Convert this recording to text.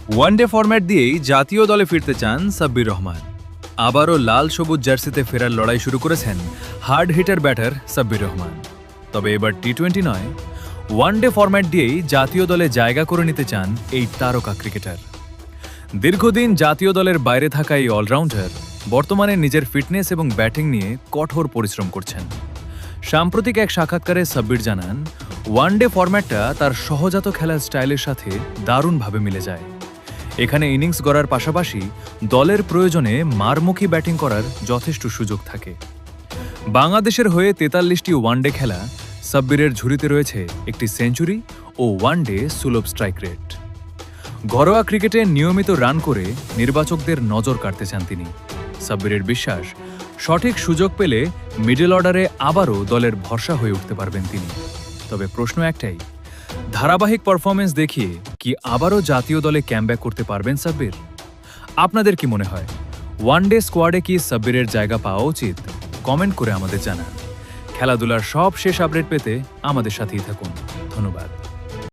One day format দিয়েই জাতীয় দলে ফিরতে চান সাব্বির রহমান। আবারও লাল সবুজ জার্সিতে ফেরার লড়াই শুরু করেছেন hard hitter batter Sabbir Rahman. তবে এবার টি-20 নয়, ওয়ানডে ফরম্যাট দিয়েই জাতীয় দলে জায়গা করে নিতে চান এই তারকা ক্রিকেটার। দীর্ঘদিন জাতীয় দলের বাইরে থাকা এই অলরাউন্ডার বর্তমানে নিজের ফিটনেস এবং ব্যাটিং নিয়ে কঠোর পরিশ্রম করছেন। সাম্প্রতিক এক সাক্ষাৎকারে সাব্বির জানান, ওয়ানডে ফরম্যাটটা তার সহজাত খেলার স্টাইলের সাথে দারুণভাবে মিলে যায়। এখানে ইনিংস গড়ার পাশাপাশি দলের প্রয়োজনে মারমুখী ব্যাটিং করার যথেষ্ট সুযোগ থাকে। বাংলাদেশের হয়ে ৪৩টি ওয়ানডে খেলা, সাব্বিরের ঝুড়িতে রয়েছে একটি সেঞ্চুরি ও ওয়ানডে সুলভ স্ট্রাইক রেট। ঘরোয়া ক্রিকেটে নিয়মিত রান করে নির্বাচকদের নজর কাড়তে চান তিনি। সাব্বিরের বিশ্বাস, সঠিক সুযোগ পেলে মিডল অর্ডারে আবারও দলের ভরসা হয়ে উঠতে পারবেন তিনি। তবে প্রশ্ন একটাই, ধারাবাহিক পারফরমেন্স দেখিয়ে কি আবারও জাতীয় দলে ক্যামব্যাক করতে পারবেন সাব্বির? আপনাদের কি মনে হয়, ওয়ানডে স্কোয়াডে কি সাব্বিরের জায়গা পাওয়া উচিত? কমেন্ট করে আমাদের জানান। খেলাধুলার সব শেষ আপডেট পেতে আমাদের সাথেই থাকুন। ধন্যবাদ।